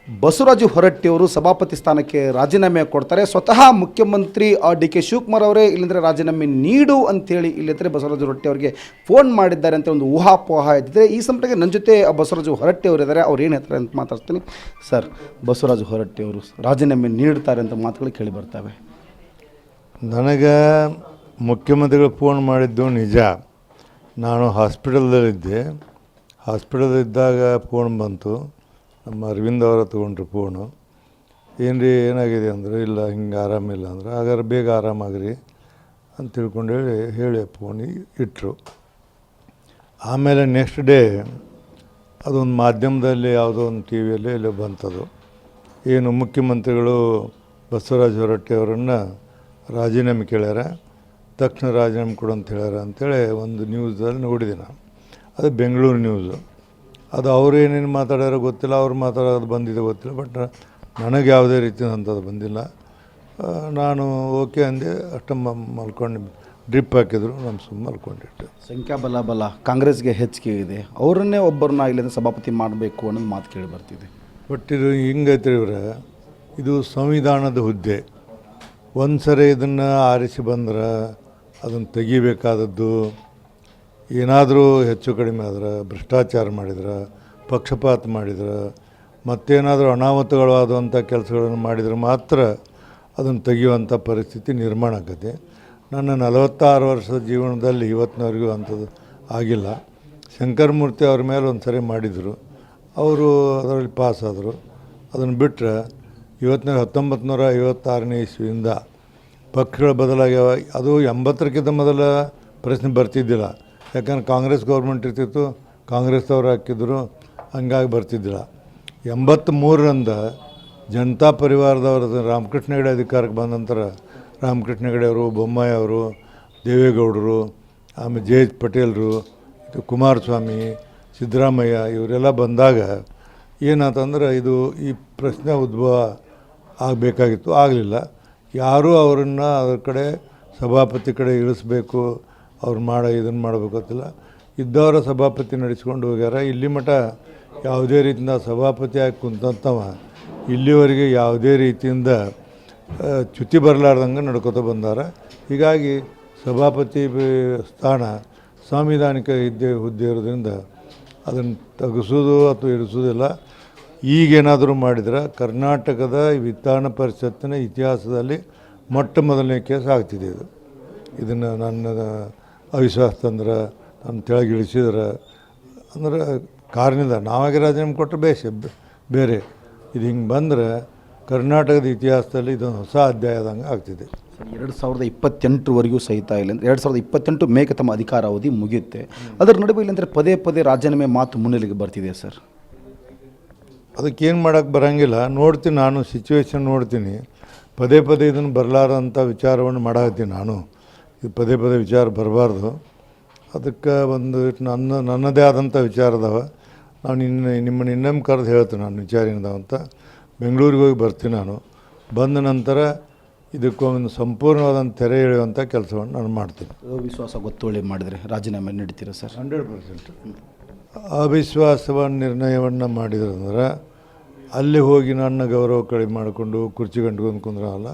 ಬಸವರಾಜ ಹೊರಟ್ಟಿಯವರು ಸಭಾಪತಿ ಸ್ಥಾನಕ್ಕೆ ರಾಜೀನಾಮೆ ಕೊಡ್ತಾರೆ. ಸ್ವತಃ ಮುಖ್ಯಮಂತ್ರಿ ಡಿ ಕೆ ಶಿವಕುಮಾರ್ ಅವರೇ ಇಲ್ಲಿಂದರೆ ರಾಜೀನಾಮೆ ನೀಡು ಅಂತೇಳಿ ಇಲ್ಲಿಂದರೆ ಬಸವರಾಜ ಹೊರಟ್ಟಿ ಅವರಿಗೆ ಫೋನ್ ಮಾಡಿದ್ದಾರೆ ಅಂತ ಒಂದು ಊಹಾಪೋಹ ಇದ್ದಿದೆ. ಈ ಸಂಪರ್ಕ ನನ್ನ ಜೊತೆ ಬಸವರಾಜ ಹೊರಟ್ಟಿ ಅವರು ಇದ್ದಾರೆ. ಅವ್ರು ಏನು ಹೇಳ್ತಾರೆ ಅಂತ ಮಾತಾಡ್ತೀನಿ. ಸರ್, ಬಸವರಾಜ ಹೊರಟ್ಟಿ ಅವರು ರಾಜೀನಾಮೆ ನೀಡ್ತಾರೆ ಅಂತ ಮಾತುಗಳು ಕೇಳಿ ಬರ್ತವೆ. ನನಗೆ ಮುಖ್ಯಮಂತ್ರಿಗಳು ಫೋನ್ ಮಾಡಿದ್ದು ನಿಜ. ನಾನು ಹಾಸ್ಪಿಟಲ್ದಲ್ಲಿದ್ದೆ. ಹಾಸ್ಪಿಟಲ್ದಿದ್ದಾಗ ಫೋನ್ ಬಂತು. ನಮ್ಮ ಅರವಿಂದ್ ಅವರ ತೊಗೊಂಡ್ರು ಫೋನು. ಏನು ರೀ ಏನಾಗಿದೆ ಅಂದರೆ, ಇಲ್ಲ ಹಿಂಗೆ ಆರಾಮಿಲ್ಲ ಅಂದ್ರೆ, ಹಾಗಾದ್ರೆ ಬೇಗ ಆರಾಮಾಗ್ರಿ ಅಂತ ತಿಳ್ಕೊಂಡು ಹೇಳಿ ಫೋನ್ ಇಟ್ಟರು. ಆಮೇಲೆ ನೆಕ್ಸ್ಟ್ ಡೇ ಅದೊಂದು ಮಾಧ್ಯಮದಲ್ಲಿ ಯಾವುದೋ ಒಂದು ಟಿ ವಿಯಲ್ಲಿ ಎಲ್ಲೋ ಬಂತದು, ಏನು ಮುಖ್ಯಮಂತ್ರಿಗಳು ಬಸವರಾಜ ಹೊರಟ್ಟಿ ಅವರನ್ನು ರಾಜೀನಾಮೆ ಕೇಳ್ಯಾರ, ತಕ್ಷಣ ರಾಜೀನಾಮೆ ಕೊಡು ಅಂತ ಹೇಳ್ಯಾರ ಅಂಥೇಳಿ ಒಂದು ನ್ಯೂಸಲ್ಲಿ ನೋಡಿದೆ ನಾನು. ಅದು ಬೆಂಗಳೂರು ನ್ಯೂಸು. ಅದು ಅವ್ರು ಏನೇನು ಮಾತಾಡ್ಯಾರೋ ಗೊತ್ತಿಲ್ಲ, ಅವ್ರು ಮಾತಾಡೋದು ಬಂದಿದೆ ಗೊತ್ತಿಲ್ಲ. ಬಟ್ ನನಗೆ ಯಾವುದೇ ರೀತಿಯಂಥದ್ದು ಬಂದಿಲ್ಲ. ನಾನು ಓಕೆ ಅಂದೆ. ಅಷ್ಟು ಮಲ್ಕೊಂಡು ಡ್ರಿಪ್ ಹಾಕಿದ್ರು, ನಾನು ಸುಮ್ಮನೆ ಮಲ್ಕೊಂಡಿಟ್ಟೆ. ಸಂಖ್ಯಾಬಲ ಕಾಂಗ್ರೆಸ್ಗೆ ಹೆಚ್ಚಿಗೆ ಇದೆ. ಅವರನ್ನೇ ಒಬ್ಬರನ್ನ ಇಲ್ಲಿಂದ ಸಭಾಪತಿ ಮಾಡಬೇಕು ಅನ್ನೋದು ಮಾತು ಕೇಳಿ ಬರ್ತಿದೆ. ಬಟ್ ಇದು ಹಿಂಗೈತೆ ಇವ್ರೆ, ಇದು ಸಂವಿಧಾನದ ಹುದ್ದೆ. ಒಂದು ಸರಿ ಇದನ್ನು ಆರಿಸಿ ಬಂದ್ರೆ ಅದನ್ನು ತೆಗಿಬೇಕಾದದ್ದು. ಏನಾದರೂ ಹೆಚ್ಚು ಕಡಿಮೆ ಆದ್ರೆ, ಭ್ರಷ್ಟಾಚಾರ ಮಾಡಿದ್ರೆ, ಪಕ್ಷಪಾತ ಮಾಡಿದ್ರೆ, ಮತ್ತೇನಾದರೂ ಅನಾಹುತಗಳಾದಂಥ ಕೆಲಸಗಳನ್ನು ಮಾಡಿದರೆ ಮಾತ್ರ ಅದನ್ನು ತೆಗೆಯುವಂಥ ಪರಿಸ್ಥಿತಿ ನಿರ್ಮಾಣ ಆಗುತ್ತೆ. ನನ್ನ 46 ವರ್ಷದ ಜೀವನದಲ್ಲಿ ಇವತ್ತಿನವರೆಗೂ ಅಂಥದ್ದು ಆಗಿಲ್ಲ. ಶಂಕರಮೂರ್ತಿ ಅವ್ರ ಮೇಲೆ ಒಂದು ಸರಿ ಮಾಡಿದರು, ಅವರು ಅದರಲ್ಲಿ ಪಾಸ್ ಆದರು. ಅದನ್ನು ಬಿಟ್ಟರೆ ಇವತ್ತಿನ 1956ನೇ ಇಸ್ವಿಯಿಂದ ಪಕ್ಷಗಳು ಬದಲಾಗ್ಯಾವ. ಅದು 80ಕ್ಕಿಂತ ಮೊದಲ ಪ್ರಶ್ನೆ ಬರ್ತಿದ್ದಿಲ್ಲ. ಯಾಕಂದ್ರೆ ಕಾಂಗ್ರೆಸ್ ಗೌರ್ಮೆಂಟ್ ಇರ್ತಿತ್ತು, ಕಾಂಗ್ರೆಸ್ದವ್ರು ಹಾಕಿದ್ರು, ಹಂಗಾಗಿ ಬರ್ತಿದ್ದಿಲ್ಲ. 83ರಿಂದ ಜನತಾ ಪರಿವಾರದವ್ರ ರಾಮಕೃಷ್ಣ ಹೆಗಡೆ ಅಧಿಕಾರಕ್ಕೆ ಬಂದ ನಂತರ ರಾಮಕೃಷ್ಣ ಹೆಗಡೆ ಅವರು, ಬೊಮ್ಮಾಯಿ ಅವರು, ದೇವೇಗೌಡರು, ಆಮೇಲೆ ಜೆ ಎಚ್ ಪಟೇಲರು, ಕುಮಾರಸ್ವಾಮಿ, ಸಿದ್ದರಾಮಯ್ಯ ಇವರೆಲ್ಲ ಬಂದಾಗ ಏನಾಯ್ತಂದ್ರೆ, ಇದು ಈ ಪ್ರಶ್ನೆ ಉದ್ಭವ ಆಗಬೇಕಾಗಿತ್ತು, ಆಗಲಿಲ್ಲ. ಯಾರೂ ಅವರನ್ನು ಅದರ ಕಡೆ ಸಭಾಪತಿ ಕಡೆ ಇಳಿಸ್ಬೇಕು, ಅವ್ರು ಇದನ್ನು ಮಾಡಬೇಕು ಅಂತಿಲ್ಲ. ಇದ್ದವರ ಸಭಾಪತಿ ನಡೆಸ್ಕೊಂಡು ಹೋಗ್ಯಾರ. ಇಲ್ಲಿ ಮಠ ಯಾವುದೇ ರೀತಿಯಿಂದ ಸಭಾಪತಿ ಆಗಿ ಕುಂತಂತವ ಇಲ್ಲಿವರೆಗೆ ಯಾವುದೇ ರೀತಿಯಿಂದ ಚ್ಯುತಿ ಬರಲಾರ್ದಂಗೆ ನಡ್ಕೊತ ಬಂದಾರ. ಹೀಗಾಗಿ ಸಭಾಪತಿ ಸ್ಥಾನ ಸಾಂವಿಧಾನಿಕ ಹುದ್ದೆ ಇರೋದ್ರಿಂದ ಅದನ್ನು ತೆಗೆಸೋದು ಅಥವಾ ಇರಿಸೋದಿಲ್ಲ. ಈಗೇನಾದರೂ ಮಾಡಿದ್ರೆ ಕರ್ನಾಟಕದ ವಿಧಾನ ಪರಿಷತ್ತಿನ ಇತಿಹಾಸದಲ್ಲಿ ಮೊಟ್ಟ ಮೊದಲನೇ ಕೇಸ್ ಆಗ್ತಿದೆ. ಇದನ್ನು ನನ್ನ ಅವಿಶ್ವಾಸ ತಂದ್ರೆ, ನನ್ನ ತೆಳಗೆ ಇಳಿಸಿದ್ರೆ ಅಂದ್ರೆ ಕಾರಣದಿಂದ ನಾವಾಗಿ ರಾಜೀನಾಮೆ ಕೊಟ್ಟರೆ ಬೇರೆ. ಇದು ಹಿಂಗೆ ಬಂದರೆ ಕರ್ನಾಟಕದ ಇತಿಹಾಸದಲ್ಲಿ ಇದೊಂದು ಹೊಸ ಅಧ್ಯಾಯದಂಗೆ ಆಗ್ತಿದೆ. 2028ವರೆಗೂ ಸಹಿತ ಇಲ್ಲ ಅಂದರೆ 2028 ಮೇಗೆ ತಮ್ಮ ಅಧಿಕಾರಾವಧಿ ಮುಗಿಯುತ್ತೆ. ಅದರ ನಡುವೆ ಇಲ್ಲಂದರೆ ಪದೇ ಪದೇ ರಾಜೀನಾಮೆ ಮಾತು ಮುನ್ನೆಲೆಗೆ ಬರ್ತಿದೆ. ಸರ್, ಅದಕ್ಕೇನು ಮಾಡೋಕ್ಕೆ ಬರೋಂಗಿಲ್ಲ. ನೋಡ್ತೀನಿ, ನಾನು ಸಿಚುವೇಶನ್ ನೋಡ್ತೀನಿ. ಪದೇ ಪದೇ ಇದನ್ನು ಬರಲಾರಂಥ ವಿಚಾರವನ್ನು ಮಾಡಾಕತ್ತೀನಿ ನಾನು. ಇದು ಪದೇ ಪದೇ ವಿಚಾರ ಬರಬಾರ್ದು. ಅದಕ್ಕೆ ಒಂದು ನನ್ನದೇ ಆದಂಥ ವಿಚಾರ ಅದಾವೆ. ನಾನು ನಿಮ್ಮನ್ನು ಇನ್ನೊಮ್ಮೆ ಕರೆದು ಹೇಳ್ತೀನಿ ನಾನು ವಿಚಾರ ಏನಿದಾವಂತ. ಬೆಂಗಳೂರಿಗೆ ಹೋಗಿ ಬರ್ತೀನಿ ನಾನು. ಬಂದ ನಂತರ ಇದಕ್ಕೊಂದು ಸಂಪೂರ್ಣವಾದಂಥ ತೆರೆ ಎಳೆಯುವಂಥ ಕೆಲಸವನ್ನು ನಾನು ಮಾಡ್ತೀನಿ. ವಿಶ್ವಾಸ ಗೊತ್ತುವಳಿ ಮಾಡಿದರೆ ರಾಜೀನಾಮೆ ನೀಡ್ತೀರಾ ಸರ್? 100%. ಅವಿಶ್ವಾಸವನ್ನು ನಿರ್ಣಯವನ್ನು ಮಾಡಿದ್ರಂದ್ರೆ ಅಲ್ಲಿ ಹೋಗಿ ನನ್ನ ಗೌರವ ಕಡಿಮೆ ಮಾಡಿಕೊಂಡು ಕುರ್ಚಿ ಗಂಟ್ಕೊಂಡು ಕುಂದ್ರಲ್ಲ,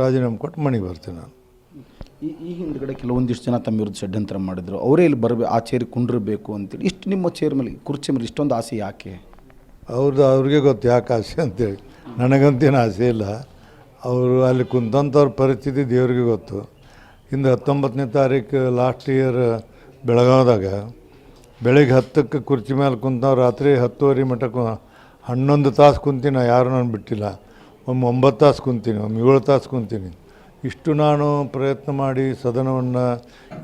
ರಾಜೀನಾಮೆ ಕೊಟ್ಟು ಮನೆಗೆ ಬರ್ತೀನಿ ನಾನು. ಈ ಹಿಂದ್ಗಡೆ ಕೆಲವೊಂದಿಷ್ಟು ಜನ ತಮ್ಮ ವಿರುದ್ಧ ಷಡ್ಯಂತ್ರ ಮಾಡಿದರು. ಅವರೇ ಇಲ್ಲಿ ಆ ಚೇರಿಗೆ ಕುಂಡಿರಬೇಕು ಅಂತೇಳಿ. ಇಷ್ಟು ನಿಮ್ಮ ಚೇರ್ ಮೇಲೆ, ಕುರ್ಚಿ ಮೇಲೆ ಇಷ್ಟೊಂದು ಆಸೆ ಯಾಕೆ? ಅವ್ರಿಗೆ ಗೊತ್ತು ಯಾಕೆ ಆಸೆ ಅಂತೇಳಿ. ನನಗಂತೇನು ಆಸೆ ಇಲ್ಲ. ಅವರು ಅಲ್ಲಿ ಕುಂತಂಥವ್ರ ಪರಿಸ್ಥಿತಿ ದೇವ್ರಿಗೆ ಗೊತ್ತು. ಹಿಂದೆ 19ನೇ ತಾರೀಕು ಲಾಸ್ಟ್ ಇಯರ್ ಬೆಳಗಾವ್ದಾಗ ಬೆಳಗ್ಗೆ 10ಕ್ಕೆ ಕುರ್ಚಿ ಮೇಲೆ ಕುಂತವ್ರು ರಾತ್ರಿ 10:30 ಮಟ್ಟಕ್ಕೆ 11 ತಾಸು ಕುಂತೀನಿ. ಯಾರು ನಾನು ಬಿಟ್ಟಿಲ್ಲ. ಒಮ್ಮೆ 9 ತಾಸು ಕುಂತೀನಿ, ಒಮ್ಮೆ 7 ತಾಸು ಕುಂತೀನಿ. ಇಷ್ಟು ನಾನು ಪ್ರಯತ್ನ ಮಾಡಿ ಸದನವನ್ನು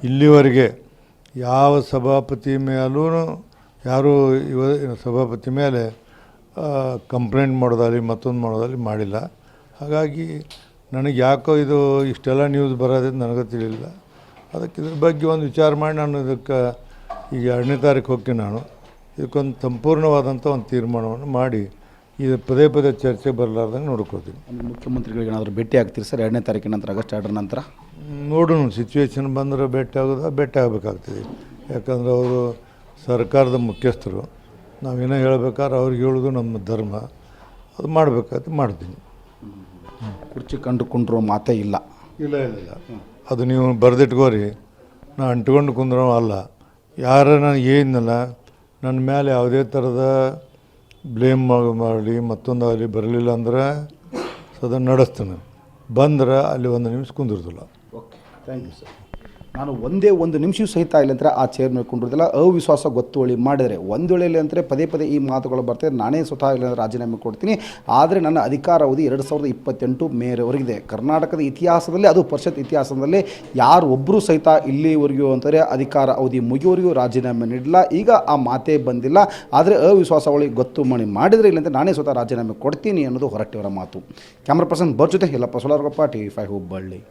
ಇಲ್ಲಿವರೆಗೆ ಯಾವ ಸಭಾಪತಿ ಮೇಲೂ ಯಾರೂ ಸಭಾಪತಿ ಮೇಲೆ ಕಂಪ್ಲೇಂಟ್ ಮಾಡೋದಾಗಲಿ ಮತ್ತೊಂದು ಮಾಡೋದಾಗಲಿ ಮಾಡಿಲ್ಲ. ಹಾಗಾಗಿ ನನಗೆ ಯಾಕೋ ಇದು ಇಷ್ಟೆಲ್ಲ ನ್ಯೂಸ್ ಬರೋದು ನನಗೆ ತಿಳಿಲಿಲ್ಲ. ಅದಕ್ಕೆ ಇದ್ರ ಬಗ್ಗೆ ಒಂದು ವಿಚಾರ ಮಾಡಿ ನಾನು ಇದಕ್ಕೆ ಈಗ 2ನೇ ತಾರೀಕು ಹೋಗ್ತೀನಿ ನಾನು. ಇದಕ್ಕೊಂದು ಸಂಪೂರ್ಣವಾದಂಥ ಒಂದು ತೀರ್ಮಾನವನ್ನು ಮಾಡಿ ಇದು ಪದೇ ಪದೇ ಚರ್ಚೆ ಬರಲಾರ್ದಂಗೆ ನೋಡ್ಕೋತೀನಿ. ಮುಖ್ಯಮಂತ್ರಿಗಳಿಗೆ ಏನಾದರೂ ಭೇಟಿ ಆಗ್ತೀರಿ ಸರ್ 2ನೇ ತಾರೀಕಿನ ನಂತರ, ಆಗಸ್ಟ್ 2ರ ನಂತರ? ನೋಡೋಣ, ಸಿಚುವೇಶನ್ ಬಂದರೆ ಭೇಟಿ ಆಗಬೇಕಾಗ್ತದೆ. ಯಾಕಂದ್ರೆ ಅವರು ಸರ್ಕಾರದ ಮುಖ್ಯಸ್ಥರು. ನಾವೇನೋ ಹೇಳ್ಬೇಕಾದ್ರೆ ಅವ್ರಿಗೆ ಹೇಳೋದು ನಮ್ಮ ಧರ್ಮ. ಅದು ಮಾಡಬೇಕಾದ್ರೆ ಮಾಡ್ತೀನಿ. ಕುರ್ಚಿ ಕಂಡು ಕುಂಡ್ರೋ ಮಾತೇ ಇಲ್ಲ. ಇಲ್ಲ ಇಲ್ಲ ಇಲ್ಲ, ಅದು ನೀವು ಬರೆದಿಟ್ಕೋರಿ. ನಾ ಅಂಟ್ಕೊಂಡು ಕುಂದ್ರೋ ಅಲ್ಲ. ಯಾರ ನಾನು ಏನಿಲ್ಲ ನನ್ನ ಮೇಲೆ ಯಾವುದೇ ಥರದ ಬ್ಲೇಮ್ ಮಾಡಿ ಮತ್ತೊಂದಾಗಲಿ ಬರಲಿಲ್ಲ ಅಂದ್ರೆ ಸದಾ ನಡೆಸ್ತೀನಿ. ಬಂದ್ರೆ ಅಲ್ಲಿ 1 ನಿಮಿಷ ಕುಂದಿರ್ತಿಲ್ಲ. Okay, thank you sir. ನಾನು ಒಂದೇ 1 ನಿಮಿಷ ಸಹಿತ ಇಲ್ಲ ಅಂದರೆ ಆ ಚೇರ್ ಮೇಲೆ ಕುಂಡಿರೋದಿಲ್ಲ. ಅವಿಶ್ವಾಸ ಗೊತ್ತುವಳಿ ಮಾಡಿದರೆ ಒಂದು ವೇಳೆಯಲ್ಲಿ ಅಂದರೆ ಪದೇ ಪದೇ ಈ ಮಾತುಗಳು ಬರ್ತದೆ. ನಾನೇ ಸ್ವತಃ ಇಲ್ಲ ರಾಜೀನಾಮೆ ಕೊಡ್ತೀನಿ. ಆದರೆ ನನ್ನ ಅಧಿಕಾರಾವಧಿ 2028 ಮೇವರೆಗಿದೆ. ಕರ್ನಾಟಕದ ಇತಿಹಾಸದಲ್ಲಿ, ಅದು ಪರಿಷತ್ ಇತಿಹಾಸದಲ್ಲಿ ಯಾರು ಒಬ್ಬರು ಸಹಿತ ಇಲ್ಲಿವರೆಗೂ ಅಂತಾರೆ ಅಧಿಕಾರ ಅವಧಿ ಮುಗಿಯುವವರೆಗೂ ರಾಜೀನಾಮೆ ನೀಡಿಲ್ಲ. ಈಗ ಆ ಮಾತೇ ಬಂದಿಲ್ಲ. ಆದರೆ ಅವಿಶ್ವಾಸವಳಿ ಗೊತ್ತು ಮಾಡಿದರೆ ಇಲ್ಲಂತೆ ನಾನೇ ಸ್ವತಃ ರಾಜೀನಾಮೆ ಕೊಡ್ತೀನಿ ಅನ್ನೋದು ಹೊರಟಿಯವರ ಮಾತು. ಕ್ಯಾಮ್ರಾ ಪರ್ಸನ್ ಬರ್ ಜೊತೆ ಯಲ್ಲಪ್ಪ ಸೋಲಾರಗೊಪ್ಪ, TV5 ಹುಬ್ಬಳ್ಳಿ.